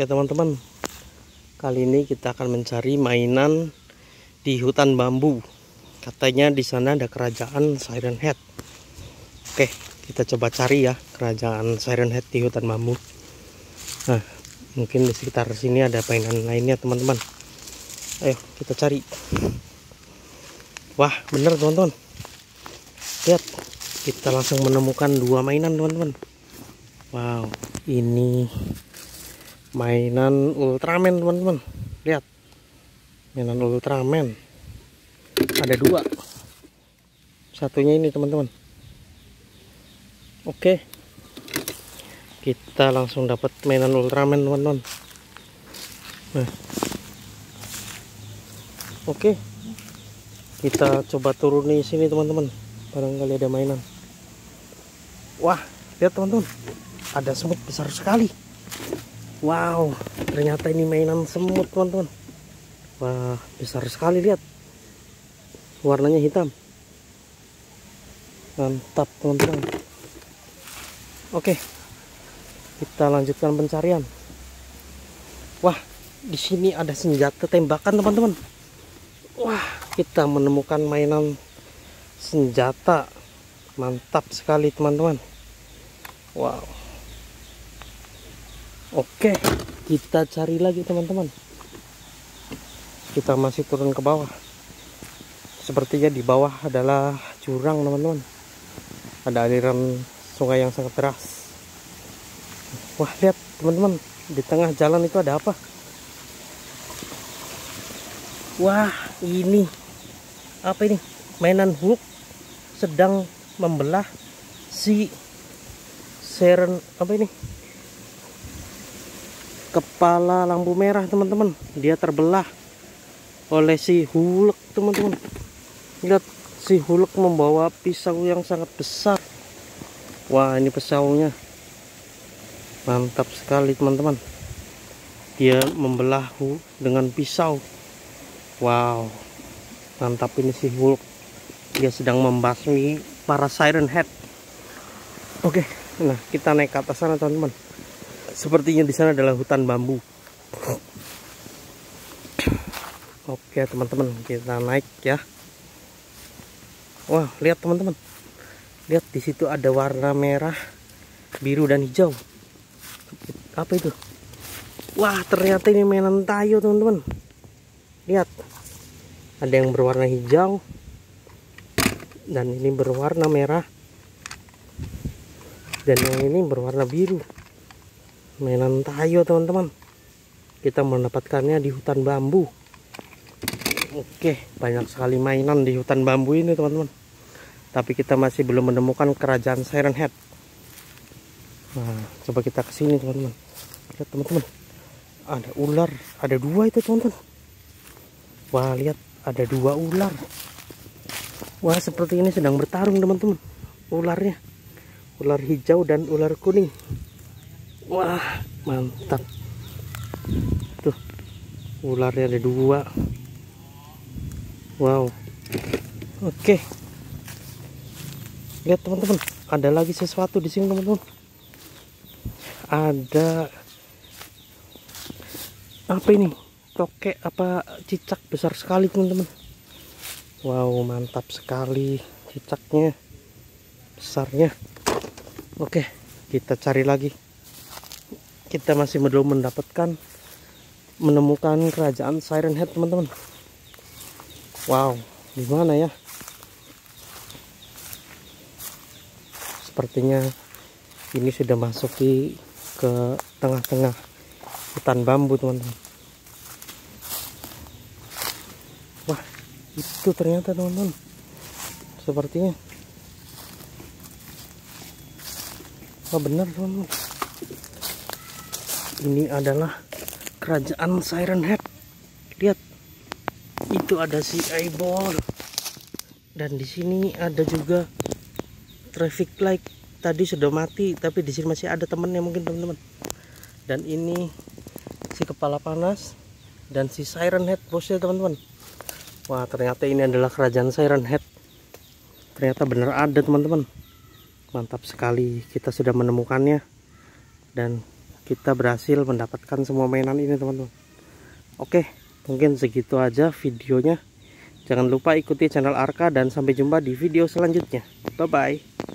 Oke teman-teman, kali ini kita akan mencari mainan di hutan bambu. Katanya di sana ada kerajaan Siren Head. Oke, kita coba cari ya kerajaan Siren Head di hutan bambu. Nah, mungkin di sekitar sini ada mainan lainnya teman-teman. Ayo kita cari. Wah, bener teman-teman. Lihat, kita langsung menemukan dua mainan teman-teman. Wow, ini mainan Ultraman teman-teman. Lihat, mainan Ultraman ada dua, satunya ini teman-teman. Oke, kita langsung dapat mainan Ultraman teman-teman. Nah, oke, kita coba turuni sini teman-teman, barangkali ada mainan. Wah, lihat teman-teman, ada semut besar sekali. Wow, ternyata ini mainan semut teman-teman. Wah, besar sekali, lihat. Warnanya hitam. Mantap teman-teman. Oke, kita lanjutkan pencarian. Wah, di sini ada senjata tembakan teman-teman. Wah, kita menemukan mainan senjata. Mantap sekali teman-teman. Wow. Oke, kita cari lagi teman-teman. Kita masih turun ke bawah. Sepertinya di bawah adalah jurang teman-teman. Ada aliran sungai yang sangat deras. Wah, lihat teman-teman, di tengah jalan itu ada apa? Wah, ini apa ini? Mainan Hulk sedang membelah si Siren, apa ini? Kepala lampu merah teman-teman. Dia terbelah oleh si Hulk teman-teman. Lihat, si Hulk membawa pisau yang sangat besar. Wah, ini pisaunya mantap sekali teman-teman. Dia membelah dengan pisau. Wow, mantap ini si Hulk. Dia sedang membasmi para Siren Head. Oke, nah kita naik ke atas sana teman-teman. Sepertinya di sana adalah hutan bambu. Oke teman-teman, kita naik ya. Wah, lihat teman-teman. Lihat, di situ ada warna merah, biru dan hijau. Apa itu? Wah, ternyata ini mainan tayo teman-teman. Lihat, ada yang berwarna hijau dan ini berwarna merah, dan yang ini berwarna biru. Mainan tayo teman-teman. Kita mendapatkannya di hutan bambu. Oke, banyak sekali mainan di hutan bambu ini teman-teman. Tapi kita masih belum menemukan kerajaan Siren Head. Nah, coba kita ke sini teman-teman. Lihat teman-teman, ada ular, ada dua itu teman-teman. Wah, lihat, ada dua ular. Wah, seperti ini sedang bertarung teman-teman. Ularnya, ular hijau dan ular kuning. Wah, mantap. Tuh, ularnya ada dua. Wow. Oke. Lihat teman-teman, ada lagi sesuatu di sini teman-teman. Ada apa ini? Tokek apa cicak besar sekali teman-teman. Wow, mantap sekali cicaknya, besarnya. Oke, kita cari lagi. Kita masih belum menemukan kerajaan Siren Head teman-teman. Wow, di mana ya? Sepertinya ini sudah masuk ke tengah-tengah hutan bambu teman-teman. Wah, itu ternyata teman-teman. Sepertinya. Wah, benar teman-teman. Ini adalah kerajaan Siren Head. Lihat, itu ada si eyeball, dan di sini ada juga traffic light. Tadi sudah mati, tapi di sini masih ada temennya mungkin teman-teman. Dan ini si kepala panas dan si Siren Head bosnya teman-teman. Wah, ternyata ini adalah kerajaan Siren Head. Ternyata benar ada teman-teman. Mantap sekali, kita sudah menemukannya dan kita berhasil mendapatkan semua mainan ini teman-teman. Oke, mungkin segitu aja videonya. Jangan lupa ikuti channel Arka dan sampai jumpa di video selanjutnya. Bye bye.